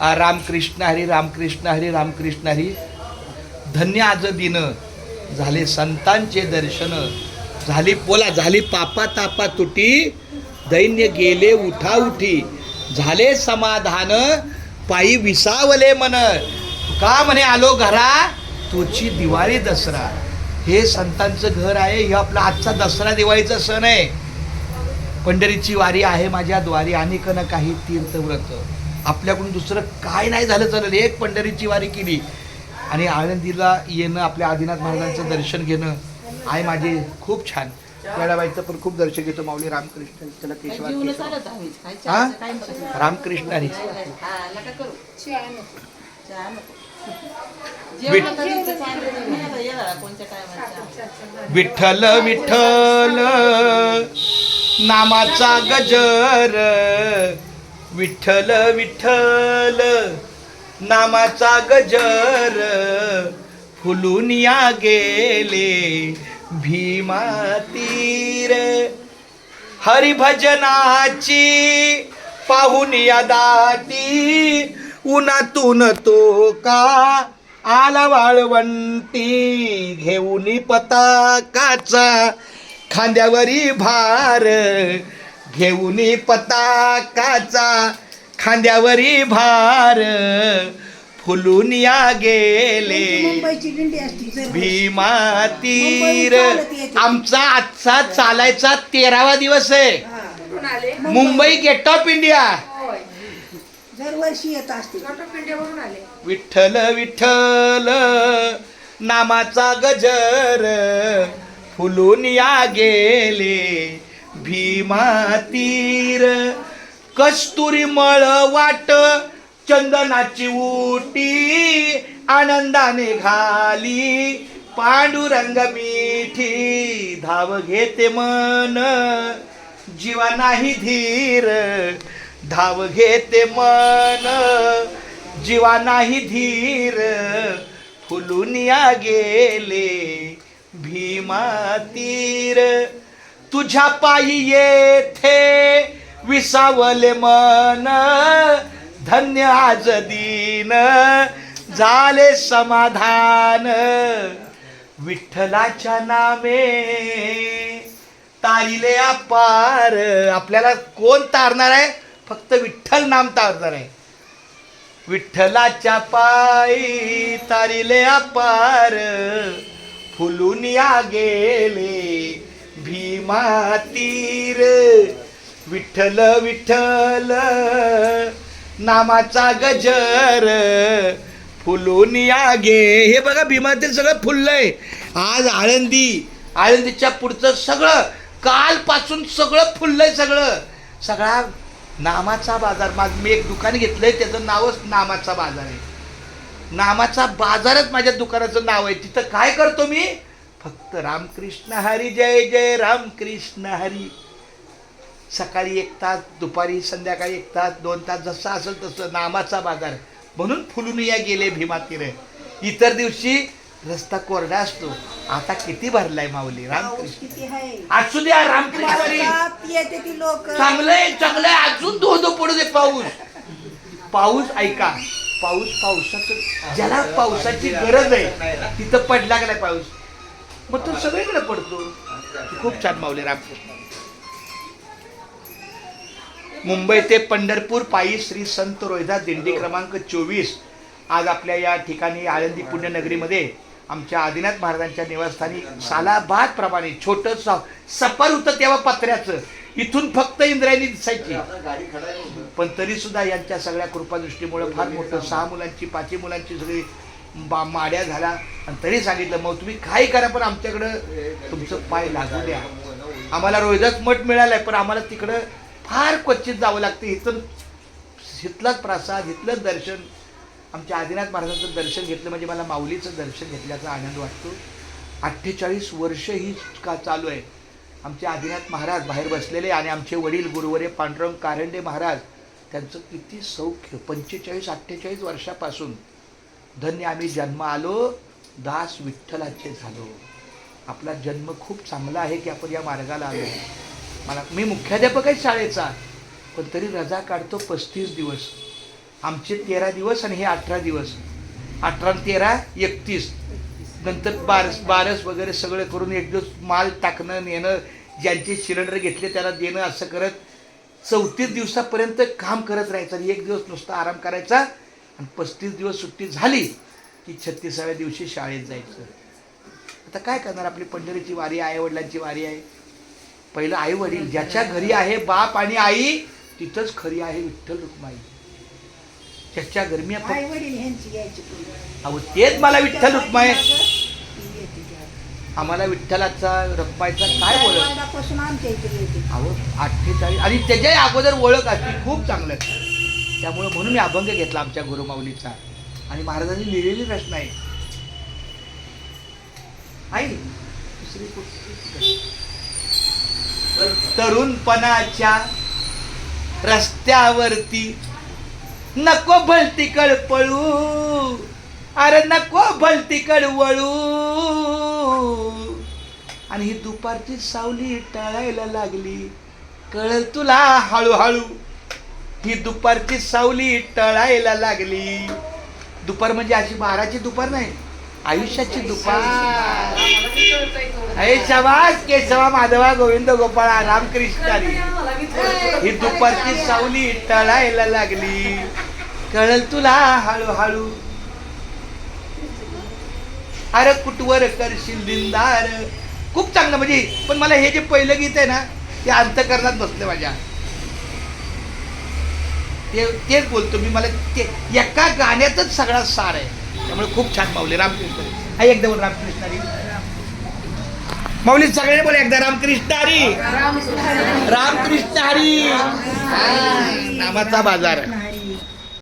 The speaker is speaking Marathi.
रामकृष्ण हरी रामकृष्ण हरी रामकृष्ण हरी. धन्य आज दिन झाले संतांचे दर्शन, झाली बोला झाली पापा तापा तुटी, दैन्य गेले उठा उठी, झाले समाधान पायी विसावले मन. का म्हणे आलो घरा तुझी दिवाळी दसरा. हे संतांचं घर आहे. हे आपला आजचा दसरा दिवाळीचा सण आहे. पंढरीची वारी आहे माझ्या द्वारी, अनेक न काही तीर्थव्रत. आपल्याकडून दुसरं काय नाही झालं चालेल. एक पंढरीची वारी केली आणि आळंदीला येणं, आपल्या आदिनाथ महाराजांचं दर्शन घेणं आहे माझे खूप छान. वेळाबाईचं पण खूप दर्शन घेतो. माऊली रामकृष्ण चला केशवा रामकृष्ण हरी. विठ्ठल विठ्ठल नामाचा गजर, विठ्ठल विठ्ठल नामाचा गजर, फुलून या गेले भीमा तीर. हरिभजनाची पाहून या दाटी, उन्हातून तो का आला वाळवंटी. घेऊन पताकाचा खांद्यावरी भार, घेऊन पताकाचा खांद्यावरी भार, फुलून या गेले भीमा तीर. आमचा आजचा चालायचा 13वा दिवस आहे. मुंबई गेट ऑफ इंडिया दरवर्षी येत असते. विठ्ठल विठ्ठल नामाचा गजर, फुलून या गेले भीमा तीर. कस्तुरी मळ वाट चंदनाची उटी, आनंदाने घाली पांडुरंग मिठी. धाव घेते मन जीवा नाही धीर, धाव घेते मन जीवा नाही धीर, फुलून या गेले भीमा तीर. तुझ्या पायी येथे विसावले मन, धन्य आज दिन झाले समाधान. विठ्ठलाच्या नामे तारिले अपार. आपल्याला कोण तारणार आहे? फक्त विठ्ठल नाम तारणार आहे. विठ्ठलाच्या पायी तारिले अपार, फुलून या गेले भीमा तीर. विठ्ठल विठ्ठल नामाचा गजर, फुलून या गे. हे बघा भीमा तीर सगळं फुललंय. आज आळंदीच्या पुढचं सगळं कालपासून सगळं फुललंय. सगळा नामाचा बाजार. मी एक दुकान घेतलंय, त्याचं नावच नामाचा बाजार आहे. नामाचा बाजारच माझ्या दुकानाचं नाव आहे. तिथं काय करतो मी? फक्त रामकृष्ण हरी, जय जय रामकृष्ण हरी. सकाळी 1 तास, दुपारी संध्याकाळी 1 तास, 2 तास, जसं असेल तसं नामाचा बाजार. म्हणून फुलून या गेले भीमा तीर. इतर दिवशी रस्ता कोरडा असतो. आता किती भरलाय माऊली. रामकृष्ण असू द्या. रामकृष्ण चांगलंय चांगलंय. अजून धो पडू दे. पाऊस ऐका. पावसाचं ज्याला पावसाची गरज आहे तिथं पडला गेलाय पाऊस, मग तो सगळीकडे पडतो. खूप छान माऊली. रामकृष्ण. मुंबई ते पंढरपूर पायी श्री संत रोहिदास दिंडी क्रमांक 24 आज आपल्या या ठिकाणी आळंदी पुण्यनगरीमध्ये आमच्या आदिनाथ महाराजांच्या निवासस्थानी सालाबाद प्रमाणे छोटं सफर होतं तेव्हा पत्र्याचं. इथून फक्त इंद्रायणी दिसायची, पण तरी सुद्धा यांच्या सगळ्या कृपादृष्टीमुळे फार मोठं 6 मुलांची 5 मुलांची सगळी माड्या झाल्या. आणि तरी सांगितलं मग तुम्ही काय करा, पण आमच्याकडं तुमचं पाय लागू द्या. आम्हाला रोहिदास मठ मिळालाय, पण आम्हाला तिकडं फार क्वचित जावं लागतं. इथलाच प्रसाद, इथलंच दर्शन. आमच्या आदिनाथ महाराजांचं दर्शन घेतलं म्हणजे मला माऊलीचं दर्शन घेतल्याचा आनंद वाटतो. 48 वर्ष ही का चालू आहे. आमचे आदिनाथ महाराज बाहेर बसलेले आणि आमचे वडील गुरुवरे पांडुरंग कारंडे महाराज, त्यांचं किती सौख्य. 45-48 वर्षापासून धन्य आम्ही जन्म आलो, दास विठ्ठलाचे झालो. आपला जन्म खूप चांगला आहे की आपण या मार्गाला आलो. मी मुख्याध्यापक आहे शाळेचा, पण तरी रजा काढतो 35 दिवस. आमचे 13 दिवस आणि हे 18 दिवस. 18 आणि 13 31. नंतर बारस वगैरे सगळं करून एक दिवस माल टाकणं नेणं, ज्यांचे सिलेंडर घेतले त्याला देणं, असं करत 34 दिवसापर्यंत काम करत राहायचं. आणि एक दिवस नुसता आराम करायचा आणि 35 दिवस सुट्टी झाली की 36व्या दिवशी शाळेत जायचं. आता काय करणार, आपली पंढरीची वारी आहे, आईवडिलांची वारी आहे. पहिलं आई वडील, ज्याच्या घरी आहे बाप आणि आई तिथंच खरी आहे विठ्ठल रुक्माई. त्याच्या घरी मी अहो तेच मला विठ्ठल रुक्माई, आम्हाला विठ्ठलाचा रुक्माईचा काय ओळख अहो 48 आणि त्याच्याही अगोदर ओळख असते खूप चांगलं. त्यामुळे म्हणून मी अभंग घेतला आमच्या गुरुमाऊलीचा आणि महाराजांनी लिहिलेली रचना आहे. आई दुसरी तरुणपणाच्या रस्त्यावरती नको भलतीकड पळू, अरे नको भलतीकड वळू, आणि ही दुपारची सावली टळायला लागली, कळल तुला हळूहळू. ही दुपारची सावली टळायला लागली. दुपार म्हणजे अशी 12ची दुपार नाही, आयुष्याची दुपार. अरे शबास केशवा माधवा गोविंद गोपाळा रामकृष्ण हरी. ही दुपारची सावली टळायला लागली, कळल तुला हळूहळू, अरे कुठवर करशील दिनदार. खूप चांगलं म्हणजे, पण मला हे जे पहिलं गीत आहे ना ते अंतःकरणात बसलं माझ्या. तेच बोलतो मी, मला ते एका गाण्यातच सगळा सार आहे. त्यामुळे खूप छान माऊली. रामकृष्ण हा एकदा बोल, रामकृष्ण हरी. माऊली सगळे बोल एकदा, रामकृष्ण हरी, रामकृष्ण हरी. नामाचा बाजार.